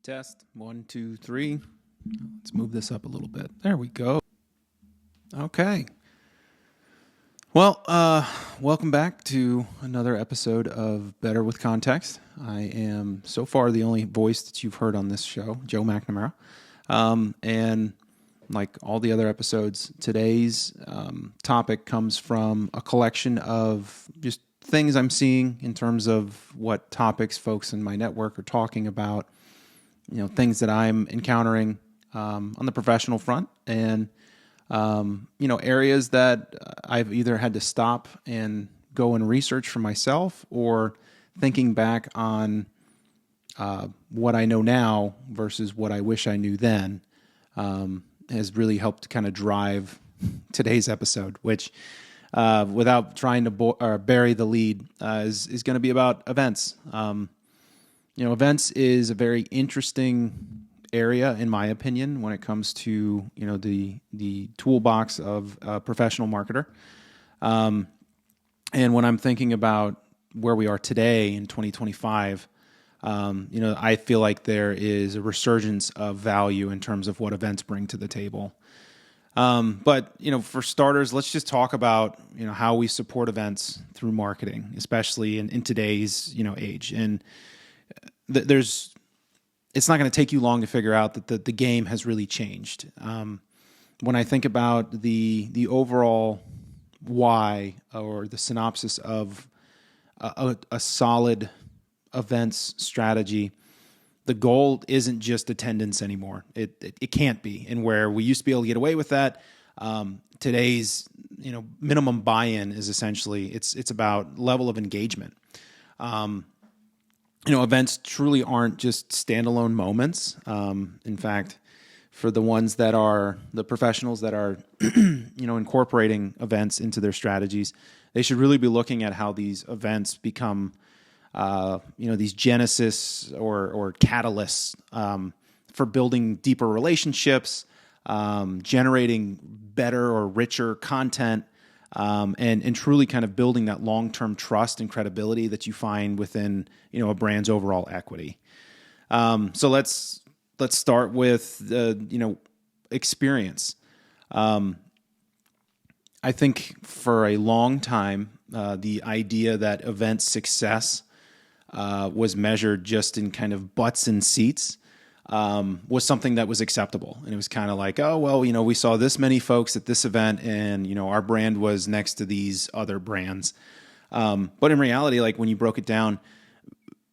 Test, 1, 2, 3. Let's move this up a little bit. There we go. Okay. Well, welcome back to another episode of Better with Context. I am so far the only voice that you've heard on this show, Joe McNamara. And like all the other episodes, today's topic comes from a collection of just things I'm seeing in terms of what topics folks in my network are talking about, things that I'm encountering on the professional front, and areas that I've either had to stop and go and research for myself, or thinking back on what I know now versus what I wish I knew then has really helped to kind of drive today's episode, which, without trying to bury the lead, is going to be about events. Events is a very interesting area, in my opinion, when it comes to the toolbox of a professional marketer. And when I'm thinking about where we are today in 2025, I feel like there is a resurgence of value in terms of what events bring to the table. But for starters, let's just talk about how we support events through marketing, especially in today's age. And it's not going to take you long to figure out that the game has really changed. When I think about the overall why, or the synopsis of a solid events strategy, the goal isn't just attendance anymore. It can't be. And where we used to be able to get away with that, today's minimum buy-in is essentially it's about level of engagement. Events truly aren't just standalone moments. In fact, for the ones that are the professionals that are, incorporating events into their strategies, they should really be looking at how these events become, these genesis or catalysts for building deeper relationships, generating better or richer content, and truly kind of building that long-term trust and credibility that you find within a brand's overall equity. So let's start with the experience. I think for a long time, the idea that event success was measured just in kind of butts and seats was something that was acceptable. And it was kind of like, oh, well, we saw this many folks at this event, and, our brand was next to these other brands. But in reality, like when you broke it down,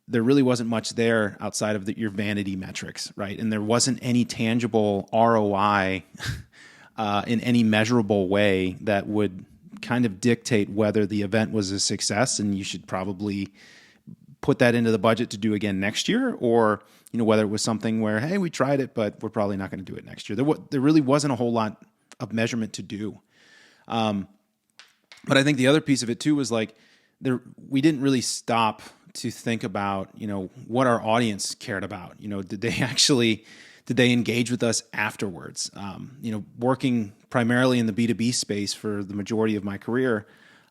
there really wasn't much there outside of your vanity metrics, right? And there wasn't any tangible ROI in any measurable way that would kind of dictate whether the event was a success and you should probably put that into the budget to do again next year, or whether it was something where, hey, we tried it, but we're probably not going to do it next year. There really wasn't a whole lot of measurement to do. But I think the other piece of it too was like we didn't really stop to think about what our audience cared about. Did they engage with us afterwards? Working primarily in the B2B space for the majority of my career,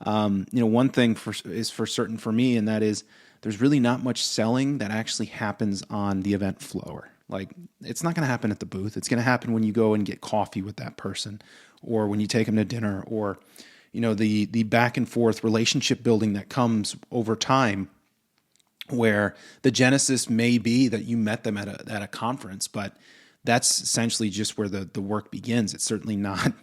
one thing is for certain for me, and that is there's really not much selling that actually happens on the event floor. Like, it's not going to happen at the booth. It's going to happen when you go and get coffee with that person, or when you take them to dinner, or the back and forth relationship building that comes over time, where the genesis may be that you met them at a conference, but that's essentially just where the work begins. It's certainly not.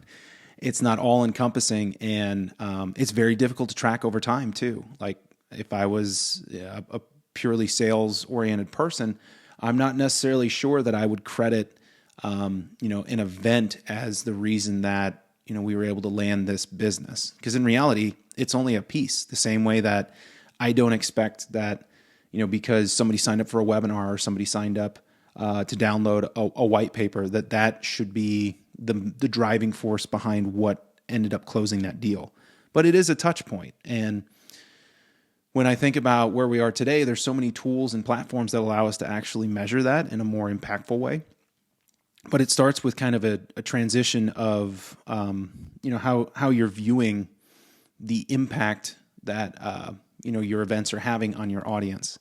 It's not all encompassing, and it's very difficult to track over time too. Like, if I was a purely sales oriented person, I'm not necessarily sure that I would credit, an event as the reason that, we were able to land this business. Because in reality, it's only a piece. The same way that I don't expect that, because somebody signed up for a webinar or somebody signed up to download a white paper, that should be the driving force behind what ended up closing that deal. But it is a touch point. And when I think about where we are today, there's so many tools and platforms that allow us to actually measure that in a more impactful way. But it starts with kind of a transition of, how you're viewing the impact that, your events are having on your audience.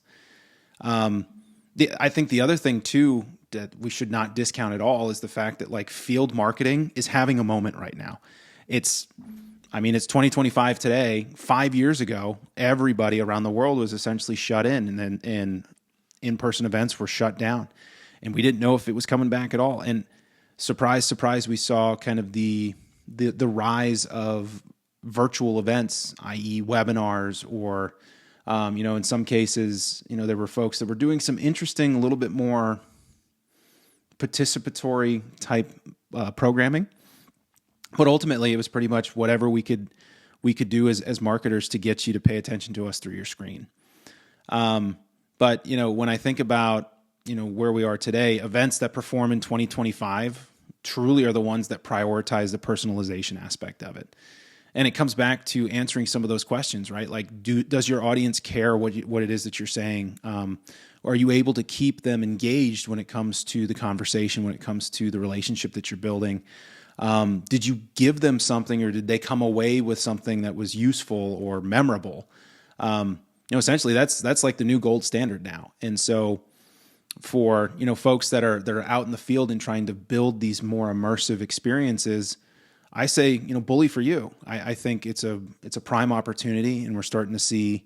I think the other thing too that we should not discount at all is the fact that like field marketing is having a moment right now. It's 2025 today. 5 years ago, everybody around the world was essentially shut in, and then in-person events were shut down, and we didn't know if it was coming back at all. And surprise, surprise, we saw kind of the rise of virtual events, i.e. webinars, or in some cases, there were folks that were doing some interesting, a little bit more participatory type programming. But ultimately, it was pretty much whatever we could do as marketers to get you to pay attention to us through your screen. But when I think about where we are today, events that perform in 2025 truly are the ones that prioritize the personalization aspect of it. And it comes back to answering some of those questions, right? Like, does your audience care what it is that you're saying? Or are you able to keep them engaged when it comes to the conversation, when it comes to the relationship that you're building? Did you give them something, or did they come away with something that was useful or memorable? Essentially that's like the new gold standard now. And so for, folks that are out in the field and trying to build these more immersive experiences, I say, bully for you. I think it's a prime opportunity, and we're starting to see,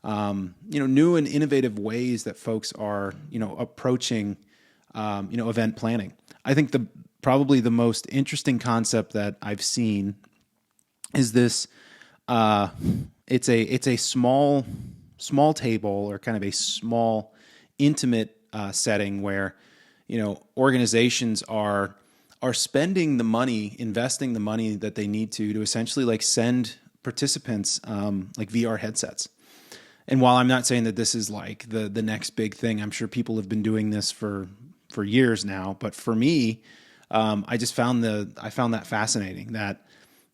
new and innovative ways that folks are, approaching, event planning. I think probably the most interesting concept that I've seen is this. It's a small table, or kind of a small, intimate setting where, organizations are spending the money, investing the money that they need to essentially like send participants like VR headsets. And while I'm not saying that this is like the next big thing, I'm sure people have been doing this for years now. But for me, I just found that fascinating that,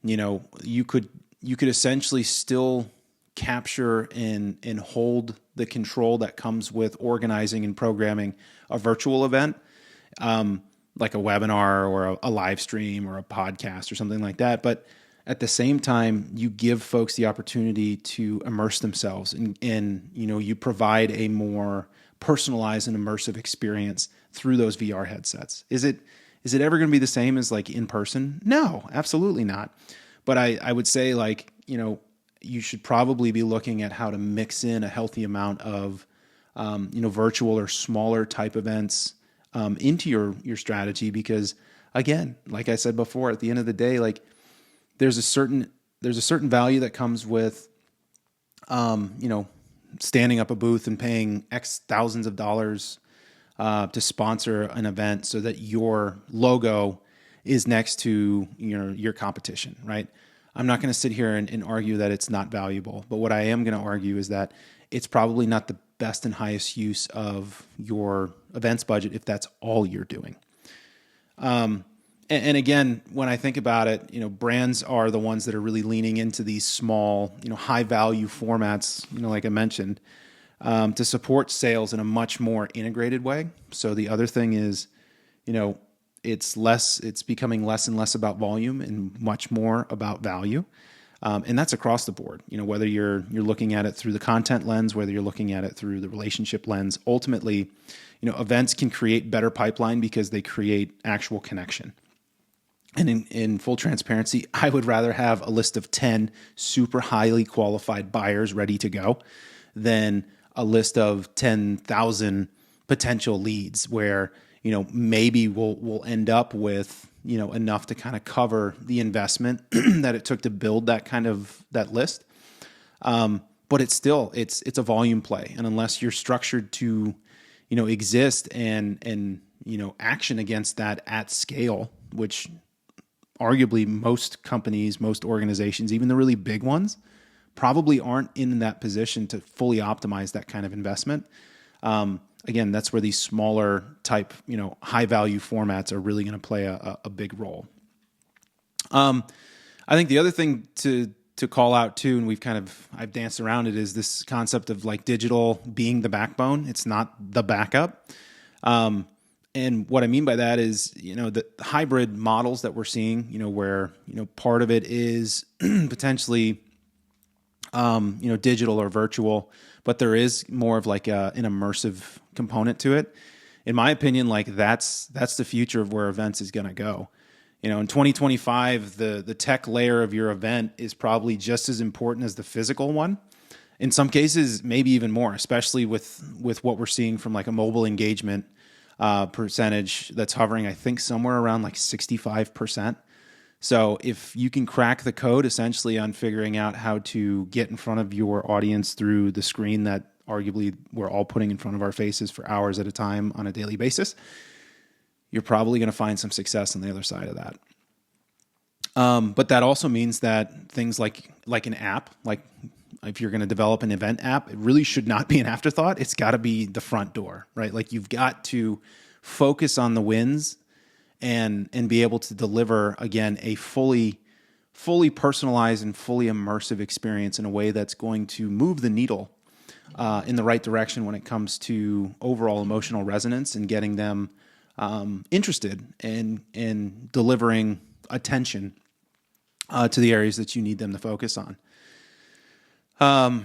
you could essentially still capture and hold the control that comes with organizing and programming a virtual event, like a webinar or a live stream or a podcast or something like that. But at the same time, you give folks the opportunity to immerse themselves, and you provide a more personalized and immersive experience through those VR headsets. Is it ever going to be the same as like in person? No, absolutely not. But I would say, like, you should probably be looking at how to mix in a healthy amount of, virtual or smaller type events into your strategy, because again, like I said before, at the end of the day, like there's a certain value that comes with, standing up a booth and paying X thousands of dollars to sponsor an event so that your logo is next to your competition, right? I'm not going to sit here and argue that it's not valuable, but what I am going to argue is that it's probably not the best and highest use of your events budget if that's all you're doing. And again, when I think about it, brands are the ones that are really leaning into these small, high value formats, like I mentioned, to support sales in a much more integrated way. So the other thing is, it's becoming less and less about volume and much more about value. And that's across the board, whether you're looking at it through the content lens, whether you're looking at it through the relationship lens. Ultimately, events can create better pipeline because they create actual connection. And in full transparency, I would rather have a list of 10 super highly qualified buyers ready to go than a list of 10,000 potential leads where, maybe we'll end up with, enough to kind of cover the investment that it took to build that list. But it's a volume play. And unless you're structured to, exist and action against that at scale, which arguably most companies, most organizations, even the really big ones, probably aren't in that position to fully optimize that kind of investment. Again, that's where these smaller type, high value formats are really going to play a big role. I think the other thing to call out too, and I've danced around it, is this concept of like digital being the backbone. It's not the backup. And what I mean by that is, the hybrid models that we're seeing, where, part of it is potentially, digital or virtual, but there is more of like an immersive component to it. In my opinion, like that's the future of where events is going to go. You know, in 2025, the tech layer of your event is probably just as important as the physical one. In some cases, maybe even more, especially with what we're seeing from like a mobile engagement percentage that's hovering, I think, somewhere around like 65%. So if you can crack the code essentially on figuring out how to get in front of your audience through the screen that arguably we're all putting in front of our faces for hours at a time on a daily basis, you're probably going to find some success on the other side of that. But that also means that things like an app, like if you're going to develop an event app, it really should not be an afterthought. It's got to be the front door, right? Like you've got to focus on the wins and be able to deliver, again, a fully personalized and fully immersive experience in a way that's going to move the needle in the right direction when it comes to overall emotional resonance and getting them interested in delivering attention to the areas that you need them to focus on. I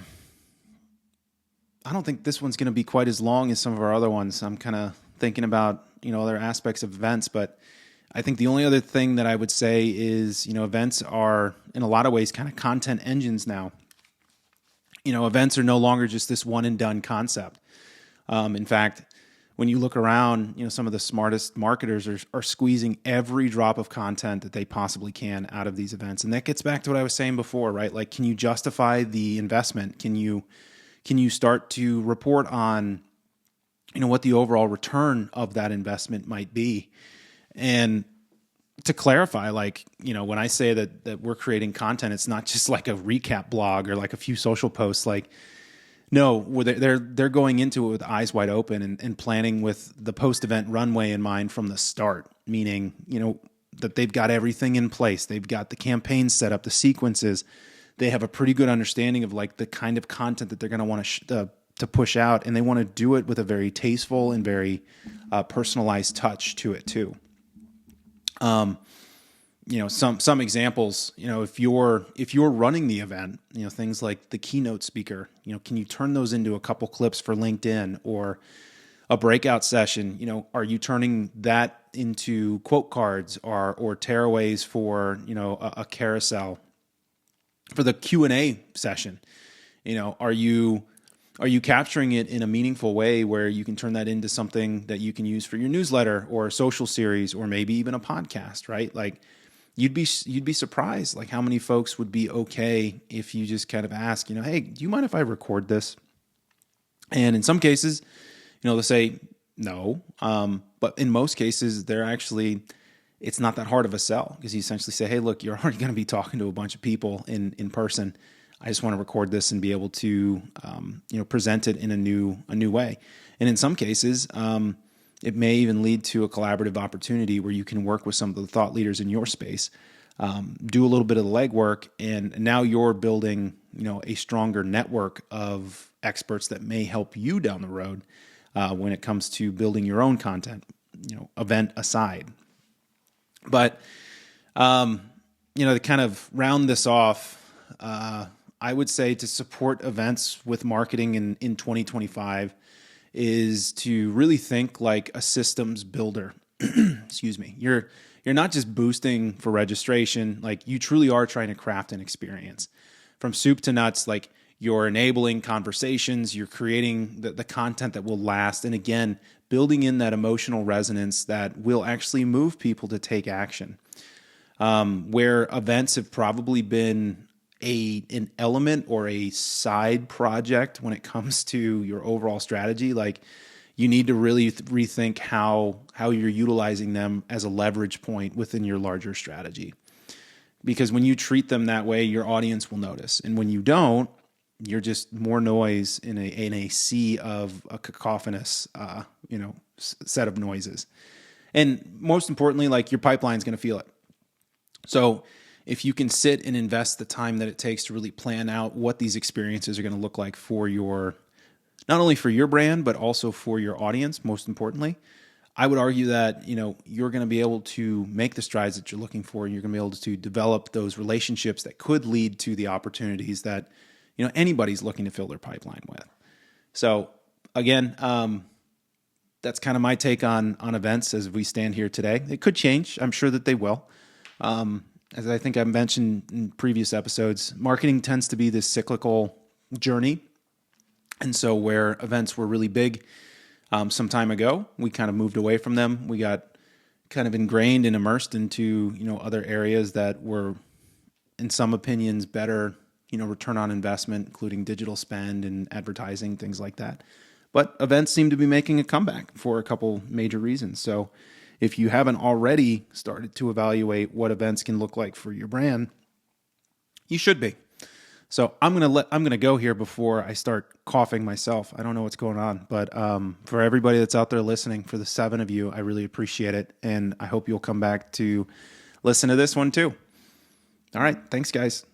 don't think this one's going to be quite as long as some of our other ones. I'm kind of thinking about, other aspects of events, but I think the only other thing that I would say is, events are in a lot of ways kind of content engines now. Events are no longer just this one and done concept. In fact, when you look around, some of the smartest marketers are squeezing every drop of content that they possibly can out of these events. And that gets back to what I was saying before, right? Like, can you justify the investment? Can you start to report on, what the overall return of that investment might be? And to clarify, like, when I say that we're creating content, it's not just like a recap blog or like a few social posts. Like, no, they're going into it with eyes wide open and planning with the post-event runway in mind from the start, meaning, that they've got everything in place. They've got the campaigns set up, the sequences. They have a pretty good understanding of like the kind of content that they're going to want to push out, and they want to do it with a very tasteful and very personalized touch to it too. Some examples, if you're running the event, things like the keynote speaker, can you turn those into a couple clips for LinkedIn or a breakout session? Are you turning that into quote cards or tearaways for, a carousel for the Q&A session? Are you capturing it in a meaningful way where you can turn that into something that you can use for your newsletter or a social series or maybe even a podcast, right? Like you'd be surprised like how many folks would be okay if you just kind of ask, hey, do you mind if I record this? And in some cases, they'll say no. But in most cases, it's not that hard of a sell because you essentially say, hey, look, you're already going to be talking to a bunch of people in person. I just want to record this and be able to, present it in a new way. And in some cases, it may even lead to a collaborative opportunity where you can work with some of the thought leaders in your space, do a little bit of the legwork, and now you're building, a stronger network of experts that may help you down the road when it comes to building your own content, event aside. But, to kind of round this off, I would say to support events with marketing in 2025 is to really think like a systems builder. Excuse me. You're not just boosting for registration. Like you truly are trying to craft an experience from soup to nuts. Like you're enabling conversations, you're creating the content that will last. And again, building in that emotional resonance that will actually move people to take action. Where events have probably been an element or a side project when it comes to your overall strategy, like you need to really rethink how you're utilizing them as a leverage point within your larger strategy. Because when you treat them that way, your audience will notice. And when you don't, you're just more noise in a sea of a cacophonous, set of noises. And most importantly, like your pipeline's going to feel it. So if you can sit and invest the time that it takes to really plan out what these experiences are going to look like for not only for your brand, but also for your audience, most importantly, I would argue that, you're going to be able to make the strides that you're looking for, and you're going to be able to develop those relationships that could lead to the opportunities that, anybody's looking to fill their pipeline with. So again, that's kind of my take on events as we stand here today. It could change. I'm sure that they will. As I think I mentioned in previous episodes, marketing tends to be this cyclical journey. And so where events were really big some time ago, we kind of moved away from them. We got kind of ingrained and immersed into, other areas that were, in some opinions, better, return on investment, including digital spend and advertising, things like that. But events seem to be making a comeback for a couple major reasons. So if you haven't already started to evaluate what events can look like for your brand, you should be. So I'm gonna go here before I start coughing myself. I don't know what's going on, but for everybody that's out there listening, for the 7 of you, I really appreciate it, and I hope you'll come back to listen to this one too. All right, thanks, guys.